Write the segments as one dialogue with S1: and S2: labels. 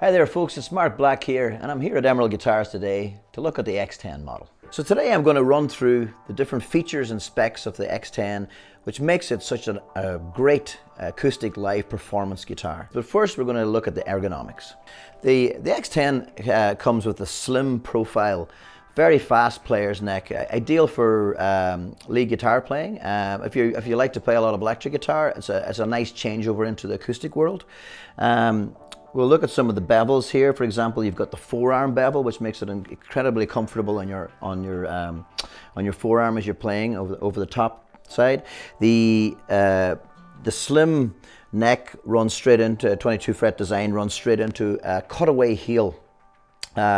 S1: Hi there folks, it's Mark Black here and I'm here at Emerald Guitars today to look at the X10 model. So today I'm going to run through the different features and specs of the X10, which makes it such a great acoustic live performance guitar. But first we're going to look at the ergonomics. The X10 comes with a slim profile, very fast player's neck, ideal for lead guitar playing. If you like to play a lot of electric guitar, it's a nice changeover into the acoustic world. We'll look at some of the bevels here. For example, you've got the forearm bevel, which makes it incredibly comfortable on your forearm as you're playing over the top side. The slim neck runs straight into a 22 fret design, runs straight into a cutaway heel,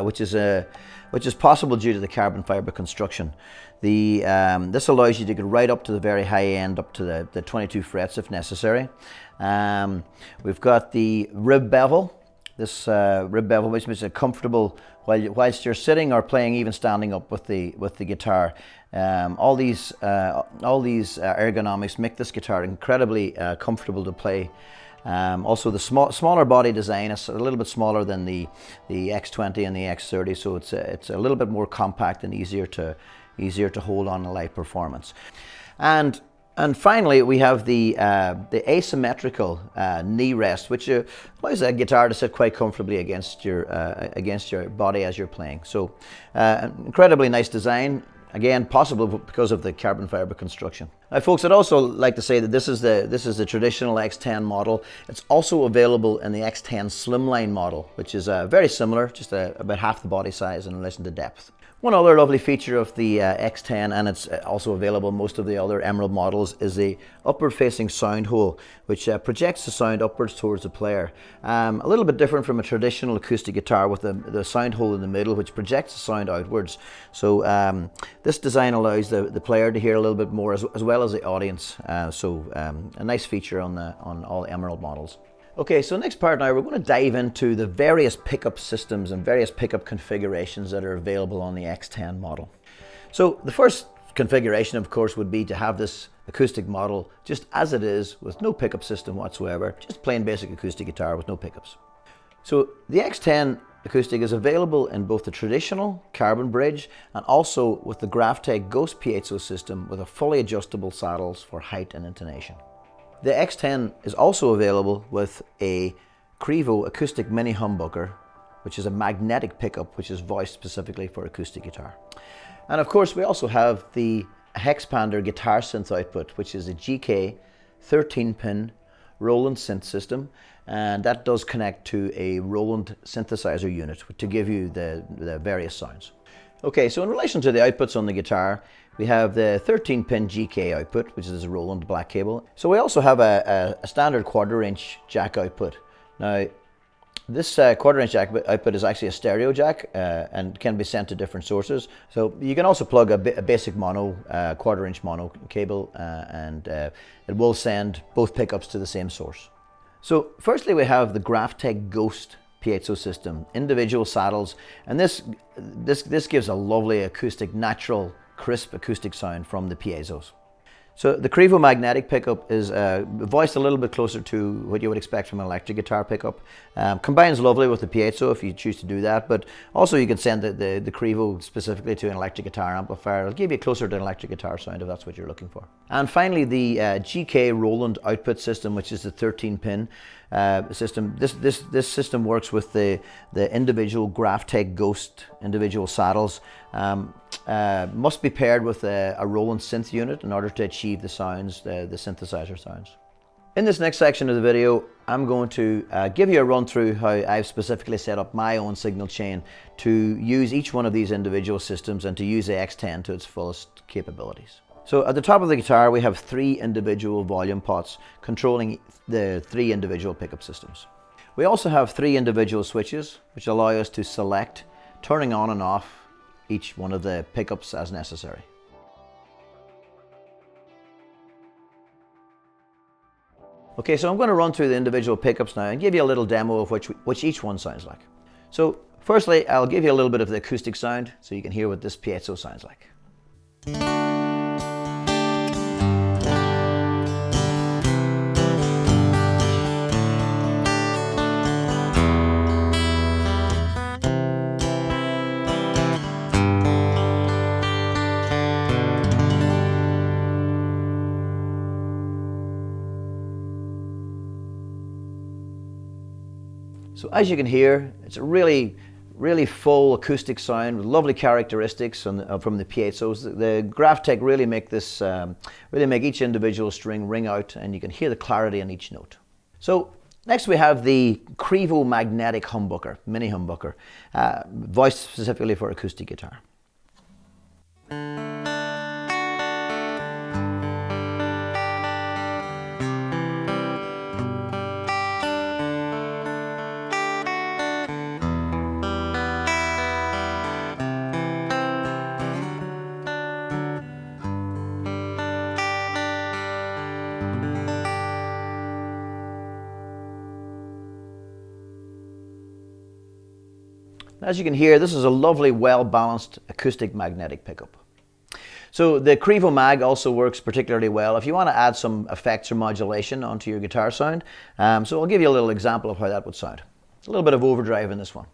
S1: which is possible due to the carbon fiber construction. This allows you to get right up to the very high end, up to the 22 frets if necessary. We've got the rib bevel. This rib bevel, which makes it comfortable whilst you're sitting or playing, even standing up with the guitar. All these ergonomics make this guitar incredibly comfortable to play. Also, the smaller body design is a little bit smaller than the X20 and the X30, so it's a little bit more compact and easier to hold on a live performance. And finally, we have the asymmetrical knee rest, which allows a guitar to sit quite comfortably against your body as you're playing. So, incredibly nice design. Again, possible because of the carbon fiber construction. Now, folks, I'd also like to say that this is the traditional X10 model. It's also available in the X10 Slimline model, which is very similar, just about half the body size in relation to depth. One other lovely feature of the X10, and it's also available in most of the other Emerald models, is the upward-facing sound hole, which projects the sound upwards towards the player. A little bit different from a traditional acoustic guitar with the sound hole in the middle, which projects the sound outwards. So this design allows the player to hear a little bit more as well as the audience. A nice feature on all Emerald models. Okay, so next part now, we're going to dive into the various pickup systems and various pickup configurations that are available on the X10 model. So the first configuration, of course, would be to have this acoustic model just as it is, with no pickup system whatsoever, just plain basic acoustic guitar with no pickups. So the X10 acoustic is available in both the traditional carbon bridge and also with the Graphtec Ghost piezo system with a fully adjustable saddles for height and intonation. The X10 is also available with a Crevo acoustic mini humbucker, which is a magnetic pickup which is voiced specifically for acoustic guitar. And of course, we also have the Hexpander guitar synth output, which is a GK 13-pin Roland synth system, and that does connect to a Roland synthesizer unit to give you the various sounds. Okay, so in relation to the outputs on the guitar, we have the 13-pin GK output, which is a Roland black cable. So we also have a standard quarter-inch jack output. Now, this quarter-inch jack output is actually a stereo jack and can be sent to different sources. So you can also plug a basic mono, quarter-inch mono cable, and it will send both pickups to the same source. So firstly, we have the Graphtec Ghost piezo system, individual saddles, and this gives a lovely acoustic, natural, crisp acoustic sound from the piezos. So the Crevo magnetic pickup is voiced a little bit closer to what you would expect from an electric guitar pickup. Combines lovely with the piezo if you choose to do that, but also you can send the Crevo specifically to an electric guitar amplifier. It'll give you closer to an electric guitar sound if that's what you're looking for. And finally, the GK Roland output system, which is the 13-pin system. This system works with the individual Graphtec Ghost individual saddles. Must be paired with a Roland synth unit in order to achieve the sounds, the synthesizer sounds. In this next section of the video, I'm going to give you a run through how I've specifically set up my own signal chain to use each one of these individual systems and to use the X10 to its fullest capabilities. So at the top of the guitar, we have 3 individual volume pots controlling the 3 individual pickup systems. We also have 3 individual switches, which allow us to select turning on and off each one of the pickups as necessary. Okay, so I'm going to run through the individual pickups now and give you a little demo of which each one sounds like. So firstly, I'll give you a little bit of the acoustic sound so you can hear what this piezo sounds like. So as you can hear, it's a really full acoustic sound with lovely characteristics from the piezos. The Graphtec really make this, really make each individual string ring out, and you can hear the clarity in each note. So next we have the Crevo magnetic humbucker, mini humbucker, voiced specifically for acoustic guitar. As you can hear, this is a lovely, well-balanced acoustic magnetic pickup. So the Crevo Mag also works particularly well if you want to add some effects or modulation onto your guitar sound. So I'll give you a little example of how that would sound. A little bit of overdrive in this one.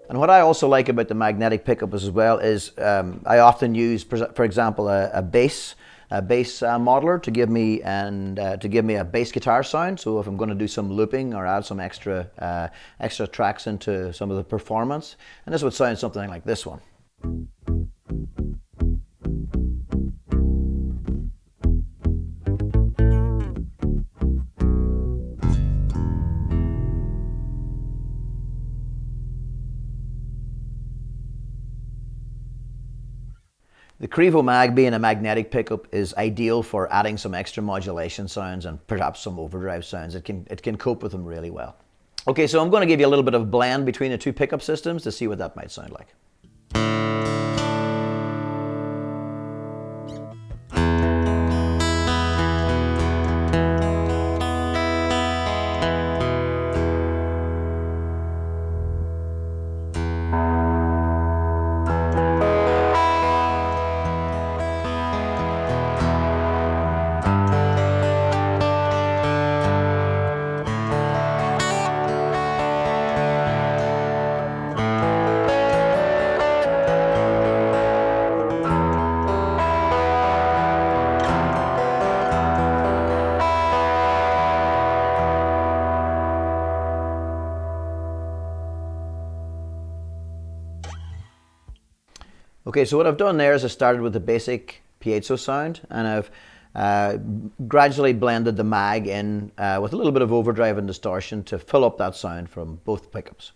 S1: And what I also like about the magnetic pickup as well is I often use, for example, a bass modeler to give me a bass guitar sound. So if I'm going to do some looping or add some extra tracks into some of the performance, and this would sound something like this one. The Crevo Mag, being a magnetic pickup, is ideal for adding some extra modulation sounds and perhaps some overdrive sounds. It can cope with them really well. Okay, so I'm going to give you a little bit of blend between the two pickup systems to see what that might sound like. Okay, so what I've done there is I started with the basic piezo sound, and I've gradually blended the mag in with a little bit of overdrive and distortion to fill up that sound from both pickups.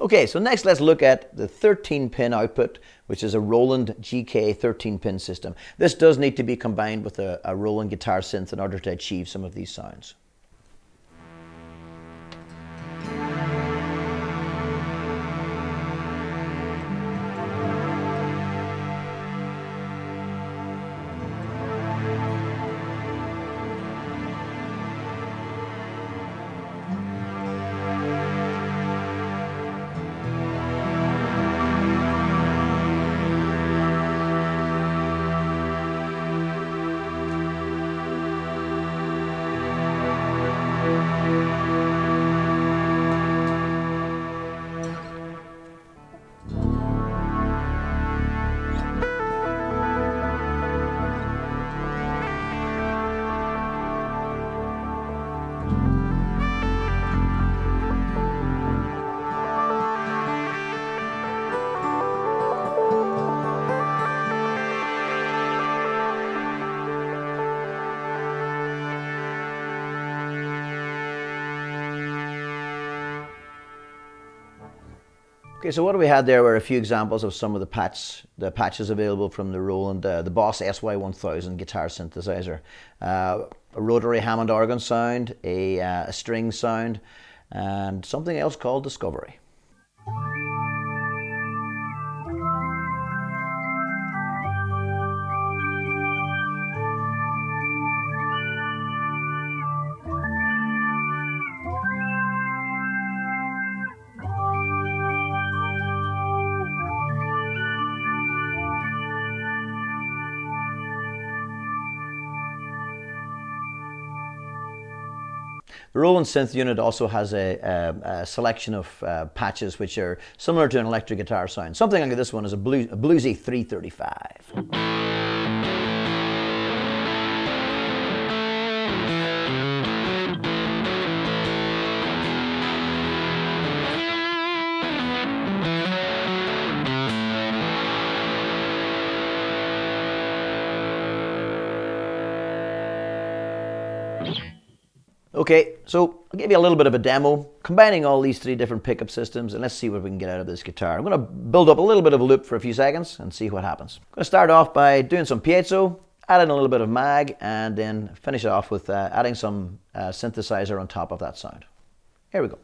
S1: Okay, so next let's look at the 13-pin output, which is a Roland GK 13-pin system. This does need to be combined with a Roland guitar synth in order to achieve some of these sounds. Okay, so what we had there were a few examples of some of the patches available from the Roland, the Boss SY1000 guitar synthesizer. A rotary Hammond organ sound, a string sound, and something else called Discovery. The Roland synth unit also has a selection of patches which are similar to an electric guitar sound. Something like this one is a bluesy 335. Okay, so I'll give you a little bit of a demo, combining all these three different pickup systems, and let's see what we can get out of this guitar. I'm going to build up a little bit of a loop for a few seconds and see what happens. I'm going to start off by doing some piezo, add in a little bit of mag, and then finish it off with adding some synthesizer on top of that sound. Here we go.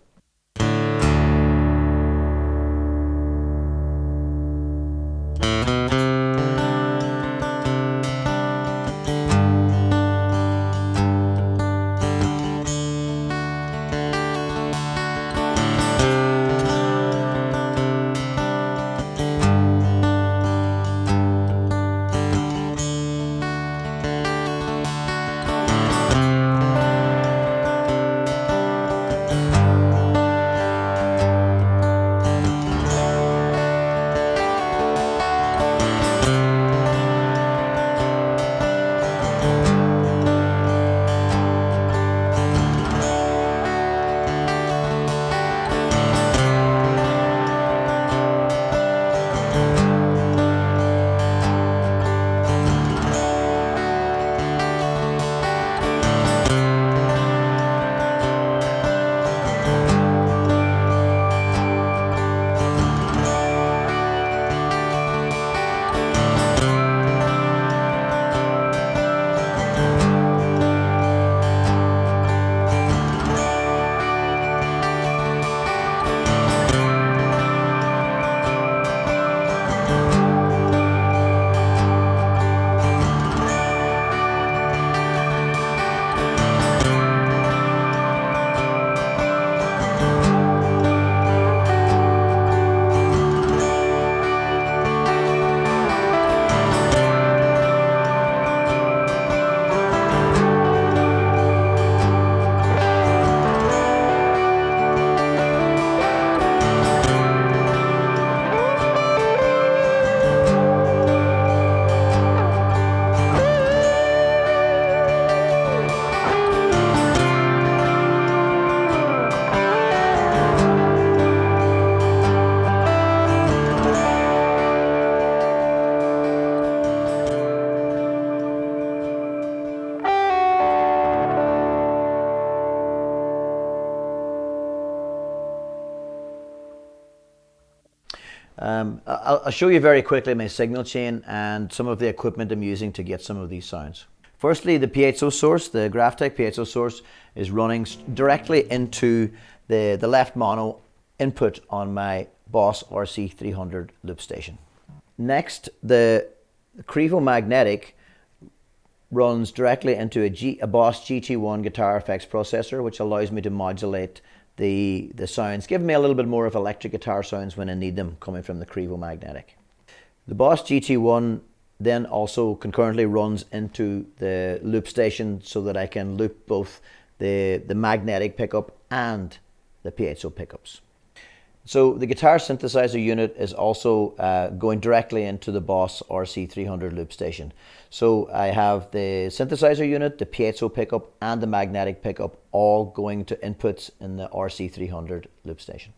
S1: I'll show you very quickly my signal chain and some of the equipment I'm using to get some of these sounds. Firstly, the piezo source, the Graphtec piezo source, is running directly into the left mono input on my Boss RC300 loop station. Next, the Crevo magnetic runs directly into a Boss GT1 guitar effects processor, which allows me to modulate the sounds, giving me a little bit more of electric guitar sounds when I need them coming from the Crevo magnetic. The Boss GT1 then also concurrently runs into the loop station so that I can loop both the magnetic pickup and the piezo pickups. So the guitar synthesizer unit is also going directly into the Boss RC300 loop station. So I have the synthesizer unit, the piezo pickup and the magnetic pickup all going to inputs in the RC300 loop station.